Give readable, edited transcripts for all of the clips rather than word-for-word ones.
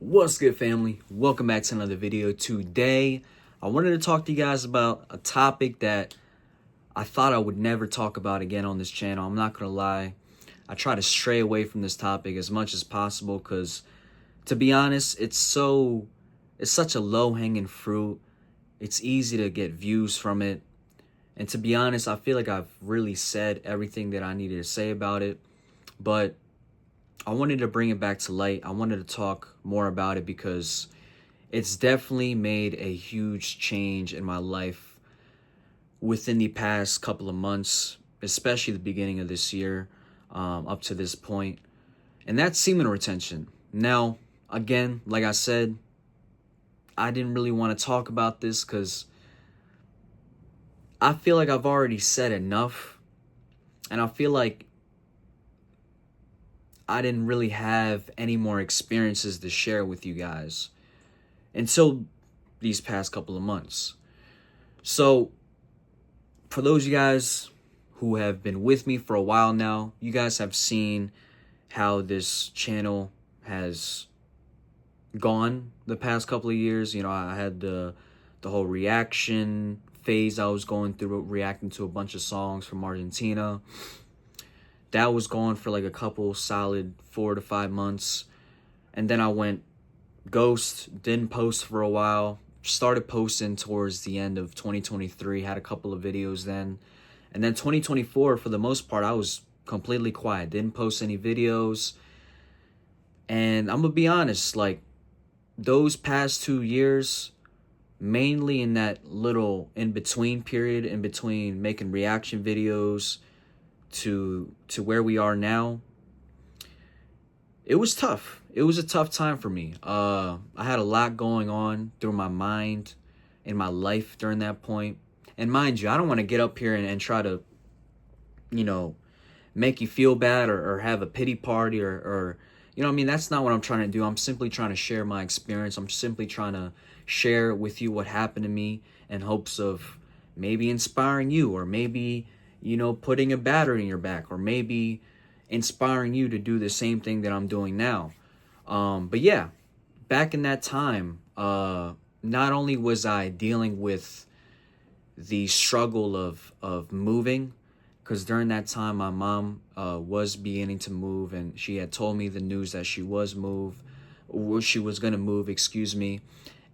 What's good, family? Welcome back to another video. Today I wanted to talk to you guys about a topic that I thought I would never talk about again on this channel. I'm not gonna lie, I try to stray away from this topic as much as possible because, to be honest, it's such a low-hanging fruit. It's easy to get views from it, and to be honest, I feel like I've really said everything that I needed to say about it. But I wanted to bring it back to light. I wanted to talk more about it because it's definitely made a huge change in my life within the past couple of months, especially the beginning of this year, up to this point. And that's semen retention. Now, again, like I said, I didn't really want to talk about this because I feel like I've already said enough. And I feel like I didn't really have any more experiences to share with you guys until these past couple of months. So for those of you guys who have been with me for a while now, you guys have seen how this channel has gone the past couple of years. You know, I had the whole reaction phase I was going through, reacting to a bunch of songs from Argentina. That was going for like a couple solid 4 to 5 months. And then I went ghost, didn't post for a while, started posting towards the end of 2023, had a couple of videos then. And then 2024, for the most part, I was completely quiet, didn't post any videos. And I'm gonna be honest, like those past 2 years, mainly in that little in-between period, in between making reaction videos to where we are now, it was tough. It was a tough time for me. I had a lot going on through my mind in my life during that point. And mind you, I don't want to get up here and try to, you know, make you feel bad or have a pity party or you know what I mean? That's not what I'm trying to do. I'm simply trying to share my experience. I'm simply trying to share with you what happened to me in hopes of maybe inspiring you, or maybe, you know, putting a battery in your back, or maybe inspiring you to do the same thing that I'm doing now. But yeah, back in that time, not only was I dealing with the struggle of moving, because during that time my mom was beginning to move, and she had told me the news that she was gonna move, excuse me.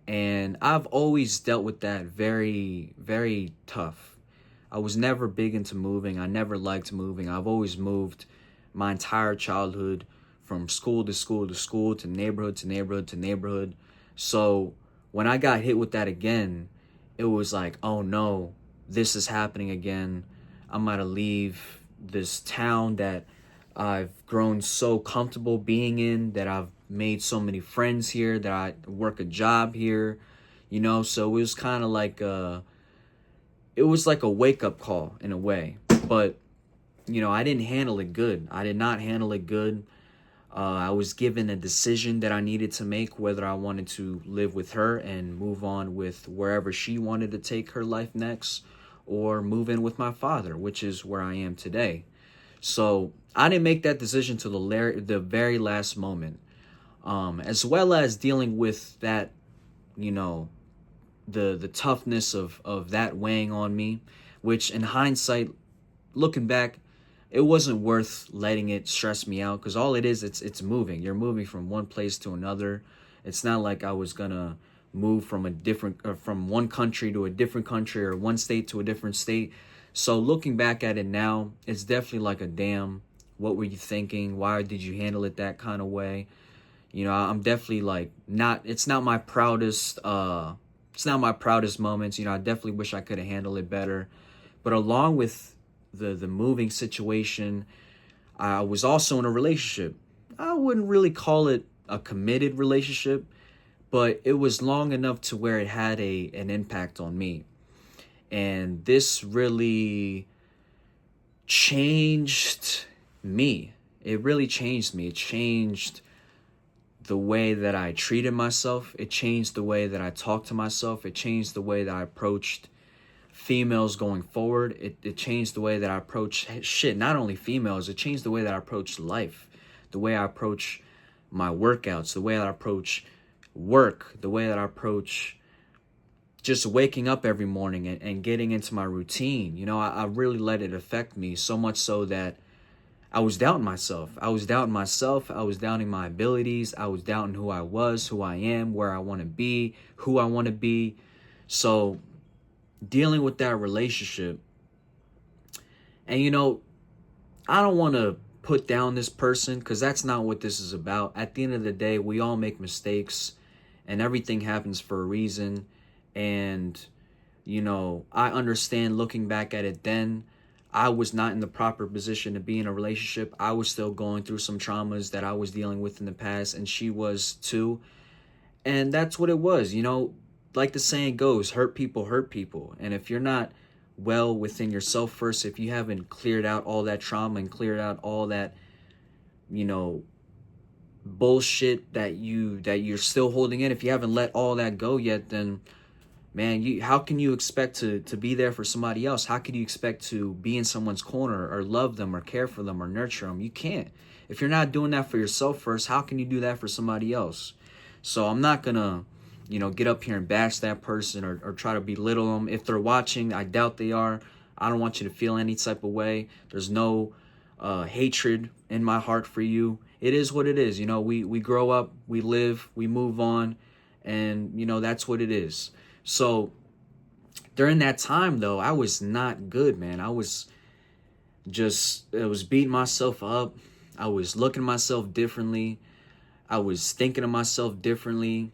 And I've always dealt with that very, very tough. I was never big into moving. I never liked moving. I've always moved my entire childhood, from school to school to school, to neighborhood to neighborhood to neighborhood. So when I got hit with that again, it was like, oh no, this is happening again. I'm gonna leave this town that I've grown so comfortable being in, that I've made so many friends here, that I work a job here, you know. So it was kind of like it was like a wake-up call in a way. But, you know, I didn't handle it good. I did not handle it good. I was given a decision that I needed to make, whether I wanted to live with her and move on with wherever she wanted to take her life next, or move in with my father, which is where I am today. So I didn't make that decision till the very last moment, as well as dealing with that, you know, the toughness of that weighing on me, which in hindsight, looking back, it wasn't worth letting it stress me out, because all it is, it's moving. You're moving from one place to another. It's not like I was gonna move from from one country to a different country, or one state to a different state. So looking back at it now, it's definitely like a damn, what were you thinking? Why did you handle it that kind of way? You know, I'm definitely like, it's not my proudest moments. You know, I definitely wish I could have handled it better. But along with the moving situation, I was also in a relationship. I wouldn't really call it a committed relationship, but it was long enough to where it had an impact on me. And this really changed me. It really changed me. It changed the way that I treated myself. It changed the way that I talked to myself. It changed the way that I approached females going forward. It changed the way that I approach not only females, it changed the way that I approach life, the way I approach my workouts, the way that I approach work, the way that I approach just waking up every morning and getting into my routine. I really let it affect me, so much so that I was doubting myself. I was doubting myself. I was doubting my abilities. I was doubting who I was, who I am, where I want to be, who I want to be. So dealing with that relationship, and I don't want to put down this person, because that's not what this is about. At the end of the day, we all make mistakes and everything happens for a reason. And, I understand looking back at it then, I was not in the proper position to be in a relationship. I was still going through some traumas that I was dealing with in the past, and she was too. And that's what it was. Like the saying goes, hurt people hurt people. And if you're not well within yourself first, if you haven't cleared out all that trauma and cleared out all that, bullshit that you're still holding in, if you haven't let all that go yet, then man, how can you expect to be there for somebody else? How can you expect to be in someone's corner or love them or care for them or nurture them? You can't. If you're not doing that for yourself first, how can you do that for somebody else? So I'm not gonna, get up here and bash that person or try to belittle them. If they're watching, I doubt they are. I don't want you to feel any type of way. There's no hatred in my heart for you. It is what it is. We grow up, we live, we move on, and that's what it is. So during that time though, I was not good, man. I was beating myself up. I was looking at myself differently. I was thinking of myself differently.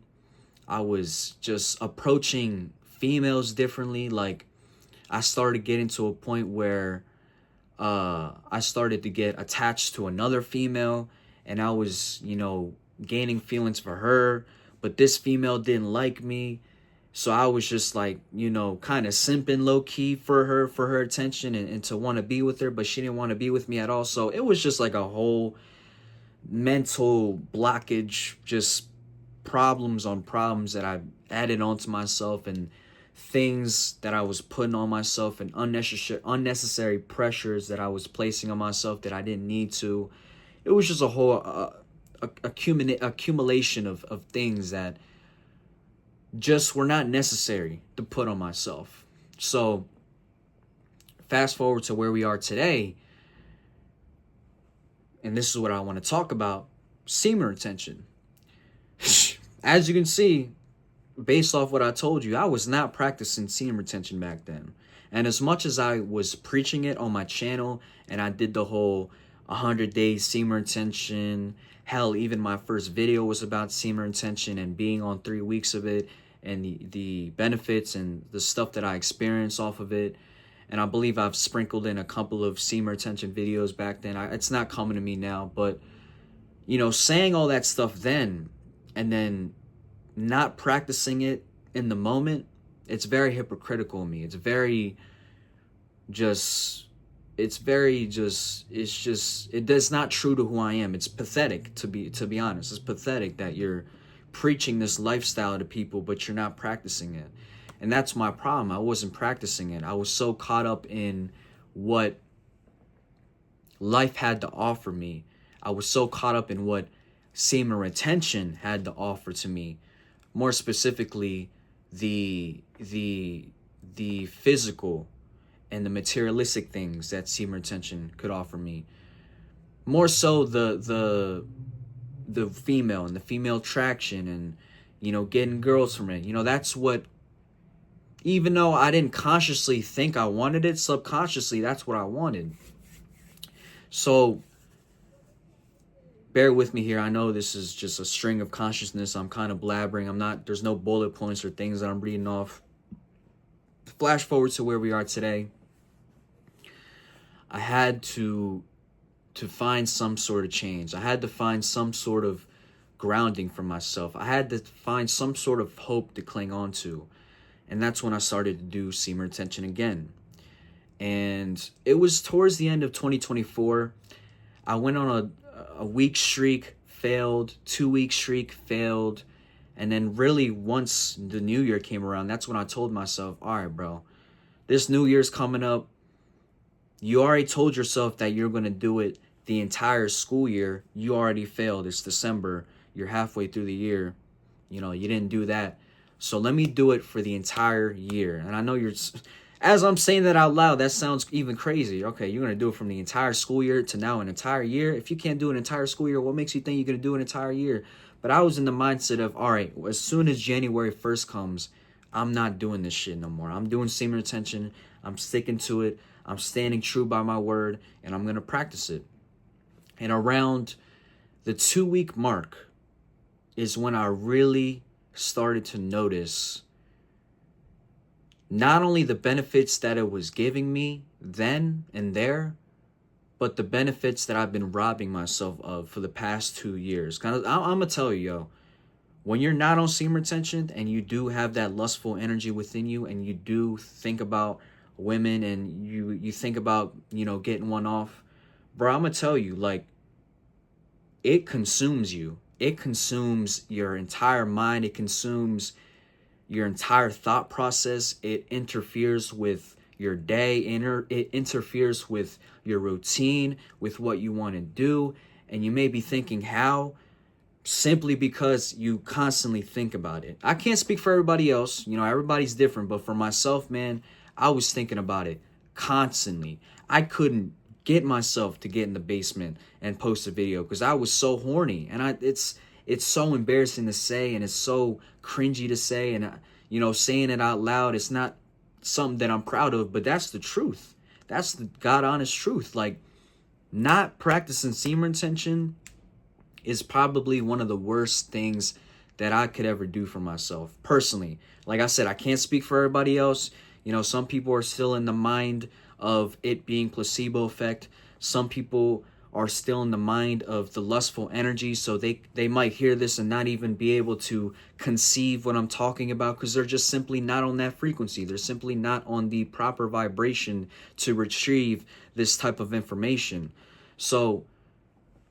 I was just approaching females differently. Like, I started getting to a point where I started to get attached to another female, and I was, gaining feelings for her, but this female didn't like me. So I was just like, kind of simping low key for her attention and to want to be with her, but she didn't want to be with me at all. So it was just like a whole mental blockage, just problems on problems that I added onto myself, and things that I was putting on myself, and unnecessary pressures that I was placing on myself that I didn't need to. It was just a whole accumulation of things that just were not necessary to put on myself. So fast forward to where we are today, and this is what I want to talk about: semen retention. As you can see, based off what I told you, I was not practicing semen retention back then. And as much as I was preaching it on my channel, and I did the whole 100 days semen retention, hell, even my first video was about semen retention and being on 3 weeks of it, and the benefits and the stuff that I experienced off of it. And I believe I've sprinkled in a couple of semen retention videos back then. It's not coming to me now, but saying all that stuff then, and then not practicing it in the moment, it's very hypocritical of me. It's not true to who I am. It's pathetic, to be honest. It's pathetic that you're preaching this lifestyle to people, but you're not practicing it. And that's my problem. I wasn't practicing it. I was so caught up in what life had to offer me. I was so caught up in what semen retention had to offer to me. More specifically, the physical and the materialistic things that semen retention could offer me. More so the female and the female traction, and getting girls from it. That's what, even though I didn't consciously think I wanted it, subconsciously that's what I wanted. So bear with me here. I know this is just a string of consciousness. I'm kind of blabbering. There's no bullet points or things that I'm reading off. Flash forward to where we are today. I had to find some sort of change. I had to find some sort of grounding for myself. I had to find some sort of hope to cling on to. And that's when I started to do semen retention again. And it was towards the end of 2024. I went on a week streak, failed, 2-week streak, failed. And then really once the new year came around, that's when I told myself, all right, bro, this new year's coming up. You already told yourself that you're going to do it the entire school year, you already failed. It's December. You're halfway through the year. You know, you didn't do that. So let me do it for the entire year. And I know as I'm saying that out loud, that sounds even crazy. Okay, you're going to do it from the entire school year to now an entire year. If you can't do an entire school year, what makes you think you're going to do an entire year? But I was in the mindset of, all right, as soon as January 1st comes, I'm not doing this shit no more. I'm doing semen retention. I'm sticking to it. I'm standing true by my word, and I'm going to practice it. And around the 2-week mark is when I really started to notice not only the benefits that it was giving me then and there, but the benefits that I've been robbing myself of for the past 2 years. I'm going to tell you, yo, when you're not on semen retention and you do have that lustful energy within you and you do think about women and you think about, you know, getting one off, bro, I'm going to tell you, like, it consumes you. It consumes your entire mind. It consumes your entire thought process. It interferes with your day. It interferes with your routine, with what you want to do. And you may be thinking, how? Simply because you constantly think about it. I can't speak for everybody else. You know, everybody's different. But for myself, man, I was thinking about it constantly. I couldn't get myself to get in the basement and post a video because I was so horny. And it's so embarrassing to say, and it's so cringy to say, and you know, saying it out loud, it's not something that I'm proud of, but that's the truth. That's the God honest truth. Like, not practicing semen retention is probably one of the worst things that I could ever do for myself personally. Like I said, I can't speak for everybody else. You know, some people are still in the mind of it being placebo effect. Some people are still in the mind of the lustful energy, so they might hear this and not even be able to conceive what I'm talking about because they're just simply not on that frequency. They're simply not on the proper vibration to retrieve this type of information. So,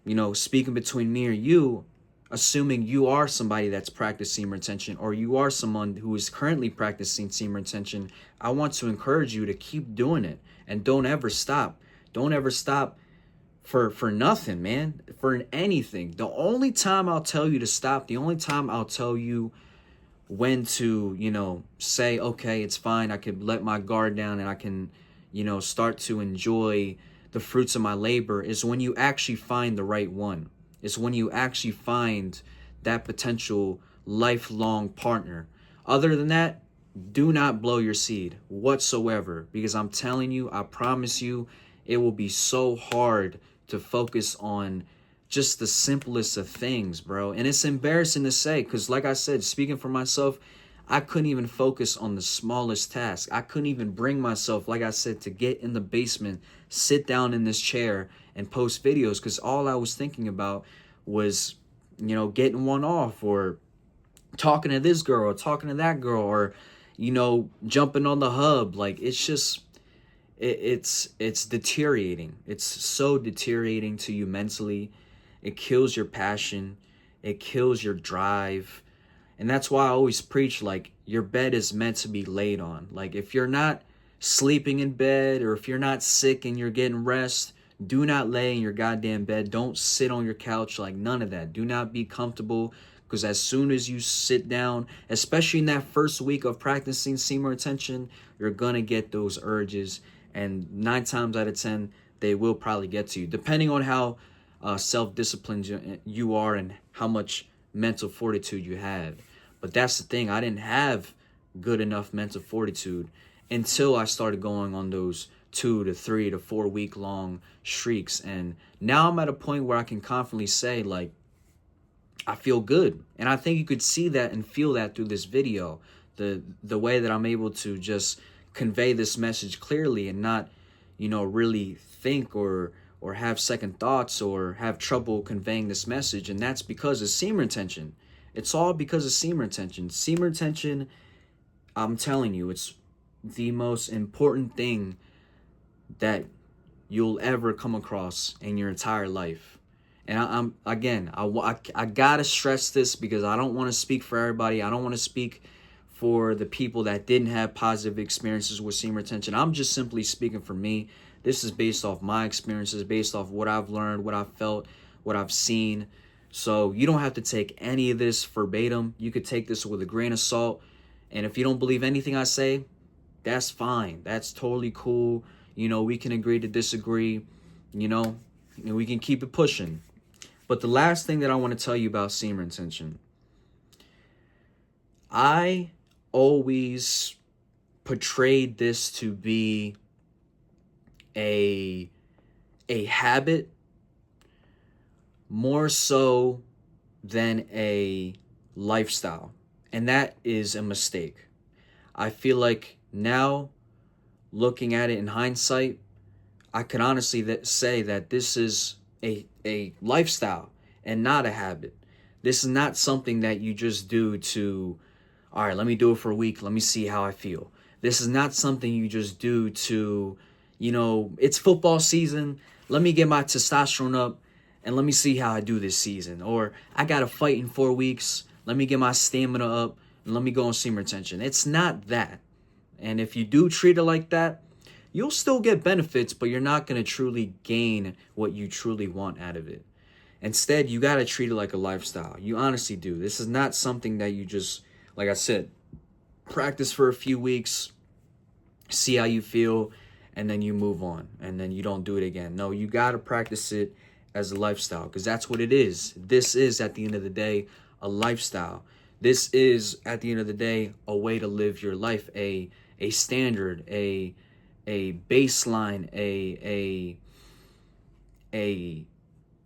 you know, speaking between me or you, assuming you are somebody that's practicing semen retention or you are someone who is currently practicing semen retention, I want to encourage you to keep doing it and don't ever stop. Don't ever stop for nothing, man, for anything. The only time I'll tell you to stop, the only time I'll tell you when to, you know, say, okay, it's fine, I could let my guard down and I can, you know, start to enjoy the fruits of my labor is when you actually find the right one. It's when you actually find that potential lifelong partner. Other than that, do not blow your seed whatsoever, because I'm telling you, I promise you, it will be so hard to focus on just the simplest of things, bro. And it's embarrassing to say, because like I said, speaking for myself, I couldn't even focus on the smallest task. I couldn't even bring myself, like I said, to get in the basement, sit down in this chair and post videos, because all I was thinking about was, you know, getting one off or talking to this girl or talking to that girl or, you know, jumping on the hub. Like, it's just, it's deteriorating. It's so deteriorating to you mentally. It kills your passion. It kills your drive. And that's why I always preach, like, your bed is meant to be laid on. Like, if you're not sleeping in bed or if you're not sick and you're getting rest, do not lay in your goddamn bed. Don't sit on your couch. Like, none of that. Do not be comfortable, because as soon as you sit down, especially in that first week of practicing semen retention, you're going to get those urges. And 9 times out of 10, they will probably get to you, depending on how self-disciplined you are and how much mental fortitude you have. But that's the thing. I didn't have good enough mental fortitude until I started going on those 2 to 3 to 4 week long streaks. And now I'm at a point where I can confidently say, like, I feel good. And I think you could see that and feel that through this video. The way that I'm able to just convey this message clearly and not, you know, really think or have second thoughts or have trouble conveying this message. And that's because of semen retention. It's all because of semen retention. Semen retention, I'm telling you, it's the most important thing that you'll ever come across in your entire life. And I gotta stress this, because I don't want to speak for everybody. I don't want to speak for the people that didn't have positive experiences with semen retention. I'm just simply speaking for me. This is based off my experiences, based off what I've learned, what I've felt, what I've seen. So you don't have to take any of this verbatim. You could take this with a grain of salt. And if you don't believe anything I say, that's fine. That's totally cool. We can agree to disagree, and we can keep it pushing. But the last thing that I want to tell you about semen retention, I always portrayed this to be a habit more so than a lifestyle. And that is a mistake. I feel like now, looking at it in hindsight, I can honestly say that this is a lifestyle and not a habit. This is not something that you just do to, all right, let me do it for a week. Let me see how I feel. This is not something you just do to, it's football season. Let me get my testosterone up and let me see how I do this season. Or I got to fight in 4 weeks. Let me get my stamina up and let me go on semen retention. It's not that. And if you do treat it like that, you'll still get benefits, but you're not going to truly gain what you truly want out of it. Instead, you got to treat it like a lifestyle. You honestly do. This is not something that you just, like I said, practice for a few weeks, see how you feel, and then you move on, and then you don't do it again. No, you got to practice it as a lifestyle, because that's what it is. This is, at the end of the day, a lifestyle. This is, at the end of the day, a way to live your life, a standard, a baseline, a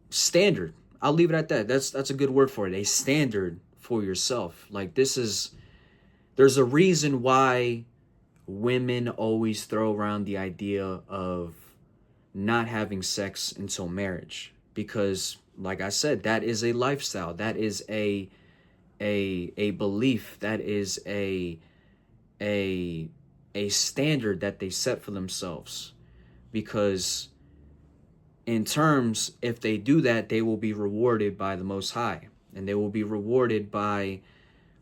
standard. I'll leave it at that. That's a good word for it. A standard for yourself. Like, there's a reason why women always throw around the idea of not having sex until marriage, because, like I said, that is a lifestyle. That is a belief. That is a standard that they set for themselves, because in terms, if they do that, they will be rewarded by the Most High, and they will be rewarded by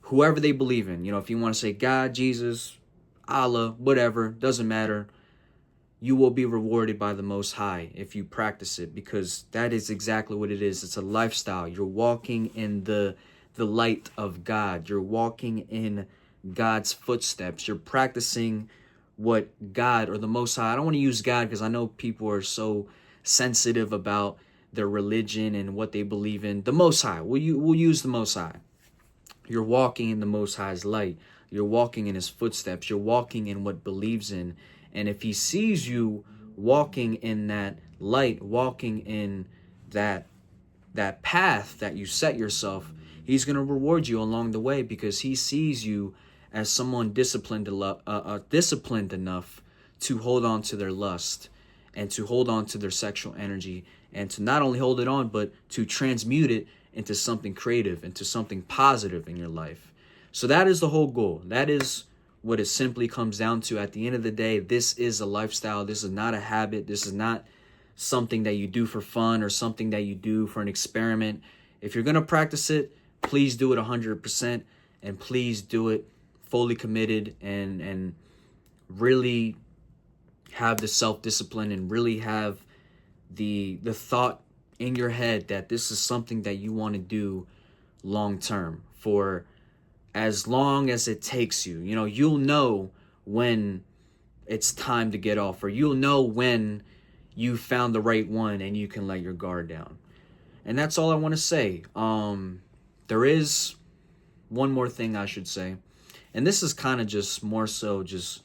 whoever they believe in. If you want to say God, Jesus, Allah, whatever, doesn't matter. You will be rewarded by the Most High if you practice it, because that is exactly what it is. It's a lifestyle. You're walking in the light of God. You're walking in God's footsteps. You're practicing what God, or the Most High, I don't want to use God because I know people are so sensitive about their religion and what they believe in. The Most High. We'll use the Most High. You're walking in the Most High's light. You're walking in his footsteps. You're walking in what believes in. And if he sees you walking in that light, walking in that path that you set yourself, he's going to reward you along the way, because he sees you as someone disciplined enough to hold on to their lust and to hold on to their sexual energy, and to not only hold it on, but to transmute it into something creative, into something positive in your life. So that is the whole goal. That is what it simply comes down to. At the end of the day, this is a lifestyle. This is not a habit. This is not something that you do for fun or something that you do for an experiment. If you're going to practice it, please do it 100%, and please do it fully committed, and really have the self-discipline, and really have the thought in your head that this is something that you want to do long term, for as long as it takes you. You'll know when it's time to get off, or you'll know when you found the right one and you can let your guard down. And that's all I want to say. There is one more thing I should say, and this is kind of just more so just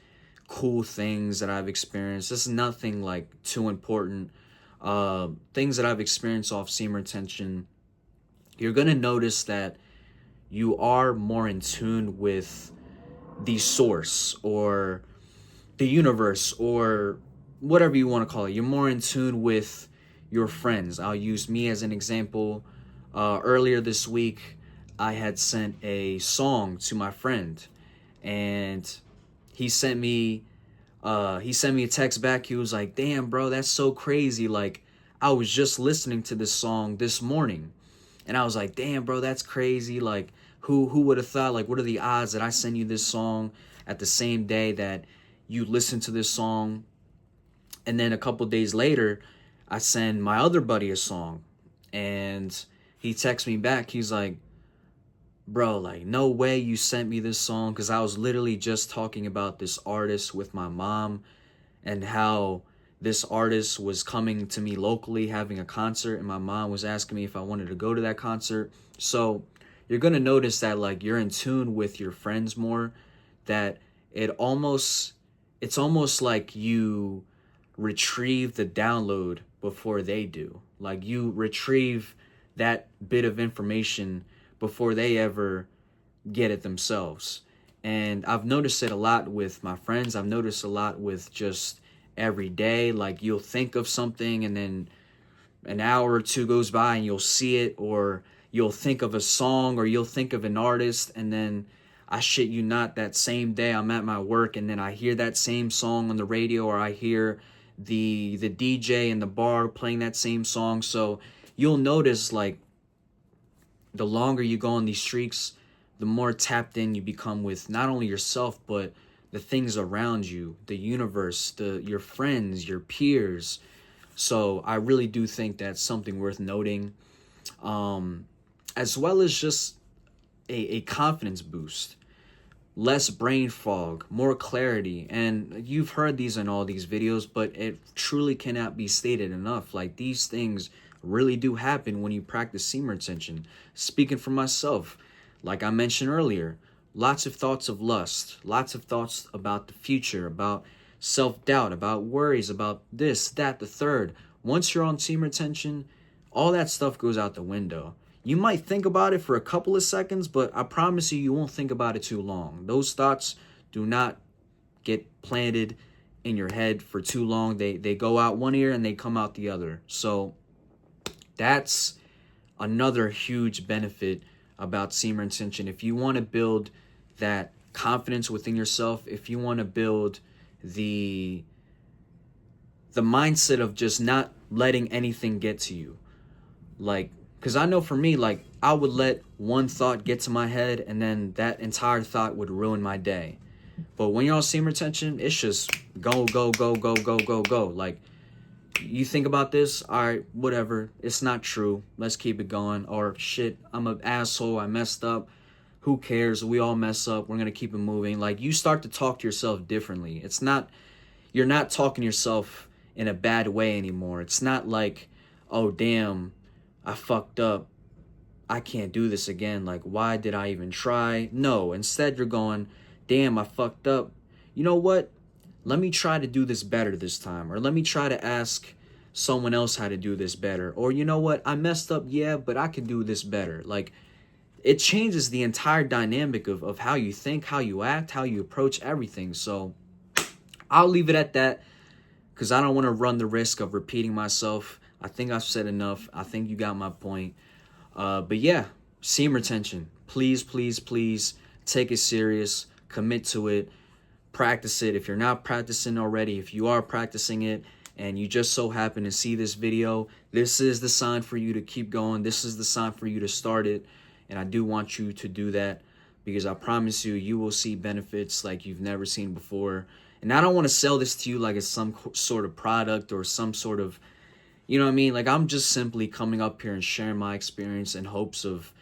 cool things that I've experienced. This is nothing like too important. Things that I've experienced off semen retention. You're going to notice that you are more in tune with the source, or the universe, or whatever you want to call it. You're more in tune with your friends. I'll use me as an example. Earlier this week, I had sent a song to my friend, and he sent me a text back. He was like, "Damn, bro, that's so crazy. Like, I was just listening to this song this morning." And I was like, "Damn, bro, that's crazy. Like, who would have thought? Like, what are the odds that I send you this song at the same day that you listen to this song?" And then a couple days later, I send my other buddy a song, and he texts me back. He's like, bro, like, no way you sent me this song, because I was literally just talking about this artist with my mom and how this artist was coming to me locally having a concert, and my mom was asking me if I wanted to go to that concert. So you're going to notice that, like, you're in tune with your friends more, that it's almost like you retrieve the download before they do. Like, you retrieve that bit of information before they ever get it themselves. And I've noticed it a lot with my friends. I've noticed a lot with just every day. Like, you'll think of something, and then an hour or two goes by and you'll see it, or you'll think of a song, or you'll think of an artist, and then I shit you not, that same day I'm at my work, and then I hear that same song on the radio, or I hear the DJ in the bar playing that same song. So you'll notice, like, the longer you go on these streaks, the more tapped in you become with not only yourself, but the things around you, the universe, your friends, your peers. So I really do think that's something worth noting, as well as just a confidence boost, less brain fog, more clarity. And you've heard these in all these videos, but it truly cannot be stated enough. Like, these things really do happen when you practice semen retention. Speaking for myself, like I mentioned earlier, lots of thoughts of lust, lots of thoughts about the future, about self-doubt, about worries, about this, that, the third. Once you're on semen retention, all that stuff goes out the window. You might think about it for a couple of seconds, but I promise you, you won't think about it too long. Those thoughts do not get planted in your head for too long. They go out one ear and they come out the other. So that's another huge benefit about semen retention. If you want to build that confidence within yourself, if you want to build the mindset of just not letting anything get to you, like, because I know for me, like, I would let one thought get to my head, and then that entire thought would ruin my day. But when you're on semen retention, it's just go, go, go, go, go, go, go. Like, you think about this, all right, whatever, it's not true, let's keep it going. Or, shit, I'm an asshole, I messed up, who cares, we all mess up, we're gonna keep it moving. Like, you start to talk to yourself differently. It's not, you're not talking to yourself in a bad way anymore. It's not like, oh damn, I fucked up, I can't do this again, like, why did I even try? No, instead you're going, damn, I fucked up, you know what, let me try to do this better this time, or let me try to ask someone else how to do this better. Or, you know what, I messed up, yeah, but I can do this better. Like, it changes the entire dynamic of how you think, how you act, how you approach everything. So I'll leave it at that, because I don't want to run the risk of repeating myself. I think I've said enough. I think you got my point. But yeah, semen retention, please, please, please take it serious, commit to it, practice it. If you're not practicing already, if you are practicing it and you just so happen to see this video, this is the sign for you to keep going. This is the sign for you to start it. And I do want you to do that, because I promise you, you will see benefits like you've never seen before. And I don't want to sell this to you like it's some sort of product or some sort of, you know what I mean? Like, I'm just simply coming up here and sharing my experience in hopes of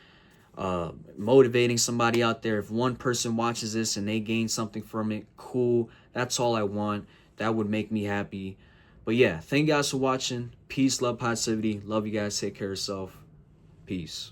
motivating somebody out there. If one person watches this and they gain something from it, cool. That's all I want. That would make me happy. But yeah, thank you guys for watching. Peace, love, positivity. Love you guys. Take care of yourself. Peace.